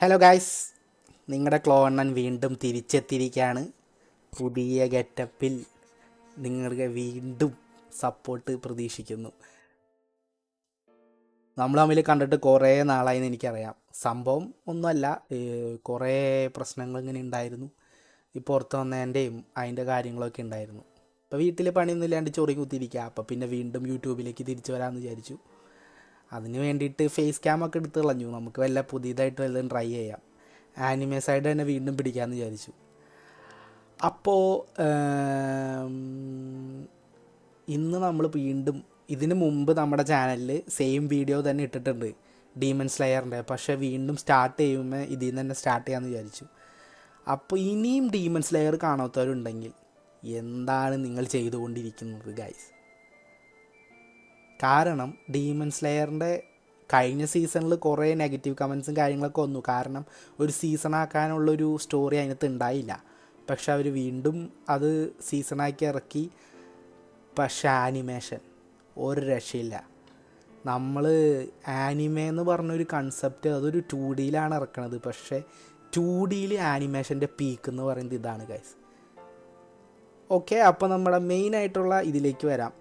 Hello guys, നിങ്ങളുടെ ക്ലോണ്ണൻ വീണ്ടും തിരിച്ചെത്തിയിരിക്കുകയാണ്. പുതിയ ഗെറ്റപ്പിൽ നിങ്ങൾക്ക് വീണ്ടും സപ്പോർട്ട് പ്രതീക്ഷിക്കുന്നു. നമ്മൾ തമ്മിൽ കണ്ടിട്ട് കുറേ നാളായെന്ന് എനിക്കറിയാം. സംഭവം ഒന്നുമല്ല, കുറേ പ്രശ്നങ്ങൾ ഇങ്ങനെ ഉണ്ടായിരുന്നു. ഈ പുറത്ത് വന്നതിൻ്റെയും അതിൻ്റെ കാര്യങ്ങളൊക്കെ ഉണ്ടായിരുന്നു. ഇപ്പോൾ വീട്ടിൽ പണിയൊന്നും ഇല്ലാണ്ട് ചൊറി കുത്തിയിരിക്കുക. അപ്പോൾ പിന്നെ വീണ്ടും യൂട്യൂബിലേക്ക് തിരിച്ചു വരാമെന്ന് വിചാരിച്ചു. അതിന് വേണ്ടിയിട്ട് ഫേസ് ക്യാമൊക്കെ എടുത്ത് കളഞ്ഞു. നമുക്ക് വല്ല പുതിയതായിട്ട് വല്ലതും ട്രൈ ചെയ്യാം. ആനിമേ സൈഡ് തന്നെ വീണ്ടും പിടിക്കാമെന്ന് വിചാരിച്ചു. അപ്പോൾ ഇന്ന് നമ്മൾ വീണ്ടും ഇതിന് മുമ്പ് നമ്മുടെ ചാനലിൽ സെയിം വീഡിയോ തന്നെ ഇട്ടിട്ടുണ്ട്, ഡീമൺ സ്ലെയറിൻ്റെ. പക്ഷേ വീണ്ടും സ്റ്റാർട്ട് ചെയ്യുമ്പോൾ ഇതിൽ നിന്ന് തന്നെ സ്റ്റാർട്ട് ചെയ്യാമെന്ന് വിചാരിച്ചു. അപ്പോൾ ഇനിയും ഡീമൺ സ്ലെയർ കാണാത്തവരുണ്ടെങ്കിൽ എന്താണ് നിങ്ങൾ ചെയ്തുകൊണ്ടിരിക്കുന്നത് ഗൈസ്? കാരണം ഡീമൺ സ്ലെയറിൻ്റെ കഴിഞ്ഞ സീസണിൽ കുറേ നെഗറ്റീവ് കമൻസും കാര്യങ്ങളൊക്കെ വന്നു. കാരണം ഒരു സീസണാക്കാനുള്ളൊരു സ്റ്റോറി അതിനകത്ത് ഉണ്ടായില്ല. പക്ഷെ അവർ വീണ്ടും അത് സീസണാക്കി ഇറക്കി. പക്ഷെ ആനിമേഷൻ ഒരു രക്ഷയില്ല. നമ്മൾ ആനിമേ എന്ന് പറഞ്ഞൊരു കൺസെപ്റ്റ് അതൊരു 2Dയിലാണ് ഇറക്കണത്. പക്ഷേ 2Dയിൽ ആനിമേഷൻ്റെ പീക്ക് എന്ന് പറയുന്നത് ഇതാണ് ഗൈസ്. ഓക്കെ, അപ്പോൾ നമ്മുടെ മെയിനായിട്ടുള്ള ഇതിലേക്ക് വരാം.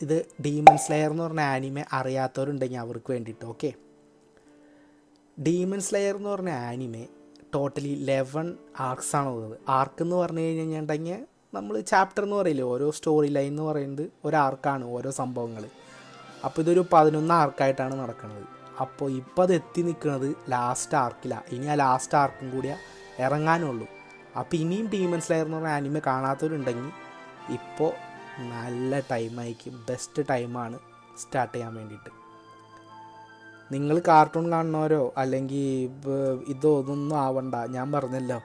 ഇത് ഡീമൺ സ്ലെയർ എന്ന് പറഞ്ഞ ആനിമെ അറിയാത്തവരുണ്ടെങ്കിൽ അവർക്ക് വേണ്ടിയിട്ട്. ഓക്കെ, ഡീമൺ സ്ലെയർ എന്ന് പറഞ്ഞ ആനിമെ ടോട്ടലി 11 ആർക്സാണ് ഉള്ളത്. ആർക്ക് എന്ന് പറഞ്ഞു കഴിഞ്ഞിട്ടുണ്ടെങ്കിൽ നമ്മൾ ചാപ്റ്റർ എന്ന് പറയില്ലേ, ഓരോ സ്റ്റോറി ലൈൻ എന്ന് പറയുന്നത് ഒരു ആർക്കാണ്, ഓരോ സംഭവങ്ങൾ. അപ്പോൾ ഇതൊരു 11 ആർക്കായിട്ടാണ് നടക്കുന്നത്. അപ്പോൾ ഇപ്പോൾ അത് എത്തി നിൽക്കുന്നത് ലാസ്റ്റ് ആർക്കിലാണ്. ഇനി ആ ലാസ്റ്റ് ആർക്കും കൂടി ഇറങ്ങാനുള്ളൂ. അപ്പോൾ ഇനിയും ഡീമൺ സ്ലെയർ എന്ന് പറഞ്ഞ ആനിമെ കാണാത്തവരുണ്ടെങ്കിൽ ഇപ്പോൾ നല്ല ടൈമായിരിക്കും, ബെസ്റ്റ് ടൈമാണ് സ്റ്റാർട്ട് ചെയ്യാൻ വേണ്ടിയിട്ട്. നിങ്ങൾ കാർട്ടൂൺ കാണുന്നവരോ അല്ലെങ്കിൽ ഇതൊന്നും ആവണ്ട. ഞാൻ പറഞ്ഞല്ലോ,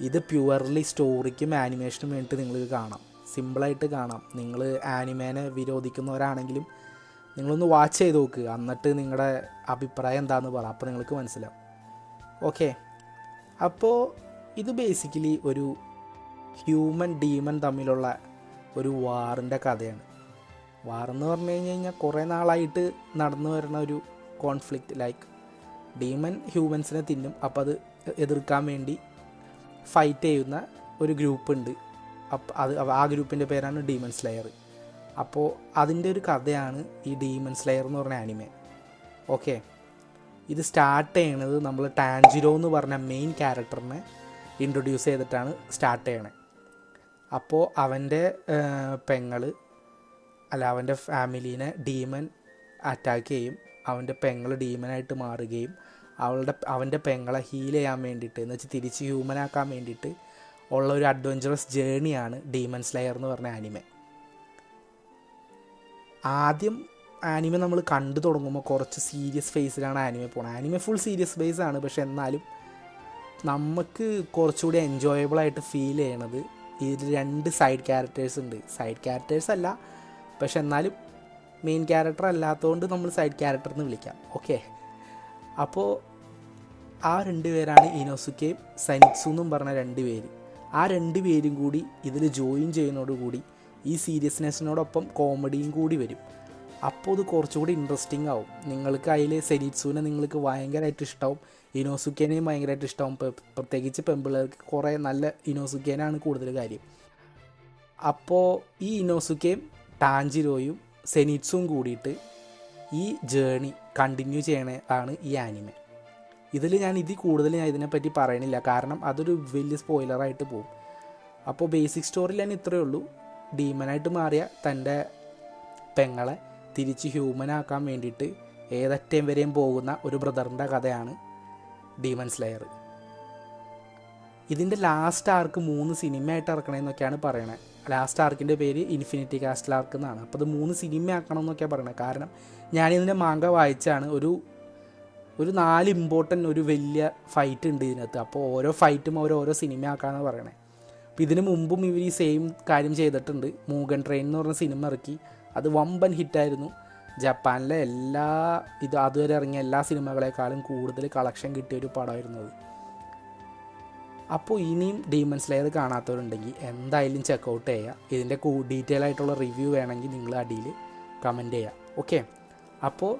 ഇത് പ്യുവർലി സ്റ്റോറിക്കും ആനിമേഷനും വേണ്ടിയിട്ട് നിങ്ങൾക്ക് കാണാം, സിമ്പിളായിട്ട് കാണാം. നിങ്ങൾ ആനിമേനെ വിരോധിക്കുന്നവരാണെങ്കിലും നിങ്ങളൊന്ന് വാച്ച് ചെയ്ത് നോക്കുക, എന്നിട്ട് നിങ്ങളുടെ അഭിപ്രായം എന്താണെന്ന് പറ. അപ്പോൾ നിങ്ങൾക്ക് മനസ്സിലാവും. ഓക്കെ, അപ്പോൾ ഇത് ബേസിക്കലി ഒരു ഹ്യൂമൻ ഡീമൺ തമ്മിലുള്ള ഒരു വാറിൻ്റെ കഥയാണ്. വാറെന്ന് പറഞ്ഞു കഴിഞ്ഞാൽ കുറേ നാളായിട്ട് നടന്നു വരുന്ന ഒരു കോൺഫ്ലിക്റ്റ്. ലൈക്ക് ഡീമൺ ഹ്യൂമൻസിനെ തിന്നും, അപ്പോൾ അത് എതിർക്കാൻ വേണ്ടി ഫൈറ്റ് ചെയ്യുന്ന ഒരു ഗ്രൂപ്പ് ഉണ്ട്. അപ്പോൾ ആ ഗ്രൂപ്പിൻ്റെ പേരാണ് ഡീമൺ സ്ലെയർ. അപ്പോൾ അതിൻ്റെ ഒരു കഥയാണ് ഈ ഡീമൺ സ്ലെയർ എന്ന് പറഞ്ഞ ആനിമെ. ഓക്കെ, ഇത് സ്റ്റാർട്ട് ചെയ്യണത് നമ്മൾ ടാൻജിറോ എന്ന് പറഞ്ഞ മെയിൻ ക്യാരക്ടറിനെ ഇൻട്രൊഡ്യൂസ് ചെയ്തിട്ടാണ് സ്റ്റാർട്ട് ചെയ്യണത്. അപ്പോൾ അവൻ്റെ അവൻ്റെ ഫാമിലീനെ ഡീമൺ അറ്റാക്ക് ചെയ്യും. അവൻ്റെ പെങ്ങൾ ഡീമനായിട്ട് മാറുകയും അവൻ്റെ പെങ്ങളെ ഹീൽ ചെയ്യാൻ വേണ്ടിയിട്ട്, എന്ന് വെച്ചാൽ തിരിച്ച് ഹ്യൂമനാക്കാൻ വേണ്ടിയിട്ട് ഉള്ള ഒരു അഡ്വഞ്ചറസ് ജേണിയാണ് ഡീമൺ സ്ലെയർ എന്ന് പറഞ്ഞ ആനിമെ. ആദ്യം ആനിമെ നമ്മൾ കണ്ടു തുടങ്ങുമ്പോൾ കുറച്ച് സീരിയസ് ഫേസിലാണ് ആനിമെ പോകുന്നത്. ആനിമെ ഫുൾ സീരിയസ് ബേസ് ആണ്. പക്ഷെ എന്നാലും നമുക്ക് കുറച്ചുകൂടി എൻജോയബിളായിട്ട് ഫീൽ ചെയ്യണത് ഇതിൽ 2 സൈഡ് ക്യാരക്ടേഴ്സ് ഉണ്ട്. സൈഡ് ക്യാരക്ടേഴ്സ് അല്ല, പക്ഷെ എന്നാലും മെയിൻ ക്യാരക്ടർ അല്ലാത്തതുകൊണ്ട് നമ്മൾ സൈഡ് ക്യാരക്ടർ എന്ന് വിളിക്കാം. ഓക്കെ, അപ്പോൾ ആ 2 പേരാണ് ഇനോസുക്കയും സനിറ്റ്സു എന്നും പറഞ്ഞ 2 പേര്. ആ 2 പേരും കൂടി ഇതിൽ ജോയിൻ ചെയ്യുന്നതോടുകൂടി ഈ സീരിയസ്നെസ്സിനോടൊപ്പം കോമഡിയും കൂടി വരും. അപ്പോൾ ഇത് കുറച്ചുകൂടി ഇൻട്രസ്റ്റിംഗ് ആവും. നിങ്ങൾക്ക് അതിൽ സെനിറ്റ്സുവിനെ നിങ്ങൾക്ക് ഭയങ്കരമായിട്ട് ഇഷ്ടമാവും, ഇനോസുക്കേനെയും ഭയങ്കരമായിട്ട് ഇഷ്ടമാവും. പ്രത്യേകിച്ച് പെമ്പിള്ളേർക്ക് കുറേ നല്ല ഇനോസുക്കേനാണ് കൂടുതൽ കാര്യം. അപ്പോൾ ഈ ഇനോസുക്കയും ടാൻജിരോയും സെനിറ്റ്സും കൂടിയിട്ട് ഈ ജേണി കണ്ടിന്യൂ ചെയ്യണതാണ് ഈ ആനിമെ. ഇതിൽ കൂടുതൽ ഞാൻ ഇതിനെപ്പറ്റി പറയണില്ല, കാരണം അതൊരു വലിയ സ്പോയിലറായിട്ട് പോകും. അപ്പോൾ ബേസിക് സ്റ്റോറി ലൈൻ ഇത്രയേ ഉള്ളൂ. ഡീമനായിട്ട് മാറിയ തൻ്റെ പെങ്ങളെ തിരിച്ച് ഹ്യൂമനാക്കാൻ വേണ്ടിയിട്ട് ഏതറ്റം വരെയും പോകുന്ന ഒരു ബ്രദറിൻ്റെ കഥയാണ് ഡീമൺ സ്ലെയർ. ഇതിൻ്റെ ലാസ്റ്റ് ആർക്ക് 3 സിനിമയായിട്ട് ഇറക്കണമെന്നൊക്കെയാണ് പറയണത്. ലാസ്റ്റ് ആർക്കിൻ്റെ പേര് ഇൻഫിനിറ്റി കാസ്റ്റൽ ആർക്ക് എന്നാണ്. അപ്പോൾ അത് 3 സിനിമ ആക്കണം എന്നൊക്കെയാണ് പറയണത്. കാരണം ഞാനിതിൻ്റെ മാങ്ക വായിച്ചാണ്. ഒരു 4 ഇമ്പോർട്ടൻ്റ് ഒരു വലിയ ഫൈറ്റ് ഉണ്ട് ഇതിനകത്ത്. അപ്പോൾ ഓരോ ഫൈറ്റും ഓരോ സിനിമ ആക്കാമെന്ന് പറയണേ. അപ്പോൾ ഇതിന് മുമ്പും ഇവർ ഈ സെയിം കാര്യം ചെയ്തിട്ടുണ്ട്. മൂഗൻ ട്രെയിൻ എന്ന് പറഞ്ഞ സിനിമ ഇറക്കി, അത് വമ്പൻ ഹിറ്റായിരുന്നു. ജപ്പാനിലെ അതുവരെ ഇറങ്ങിയ എല്ലാ സിനിമകളെക്കാളും കൂടുതൽ കളക്ഷൻ കിട്ടിയ ഒരു പടമായിരുന്നു അത്. അപ്പോൾ ഇനിയും ഡീമൺ സ്ലെയർ കാണാത്തവരുണ്ടെങ്കിൽ എന്തായാലും ചെക്കൗട്ട് ചെയ്യുക. ഇതിൻ്റെ ഡീറ്റെയിൽ ആയിട്ടുള്ള റിവ്യൂ വേണമെങ്കിൽ നിങ്ങൾ അടിയിൽ കമൻറ്റ് ചെയ്യുക. ഓക്കെ, അപ്പോൾ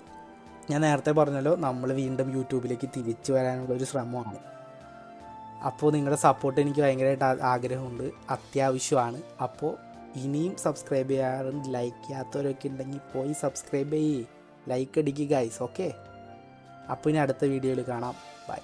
ഞാൻ നേരത്തെ പറഞ്ഞല്ലോ, നമ്മൾ വീണ്ടും യൂട്യൂബിലേക്ക് തിരിച്ചു വരാനുള്ളൊരു ശ്രമമാണ്. അപ്പോൾ നിങ്ങളുടെ സപ്പോർട്ട് എനിക്ക് ഭയങ്കരമായിട്ട് ആഗ്രഹമുണ്ട്, അത്യാവശ്യമാണ്. അപ്പോൾ ഇനിയും സബ്സ്ക്രൈബ് ചെയ്യാറും ലൈക്ക് ചെയ്യാത്തവരൊക്കെ ഉണ്ടെങ്കിൽ പോയി സബ്സ്ക്രൈബ് ചെയ്യേ, ലൈക്ക് അടിക്കുക ഗൈസ്. ഓക്കെ, അപ്പോൾ ഇനി അടുത്ത വീഡിയോയിൽ കാണാം. ബൈ.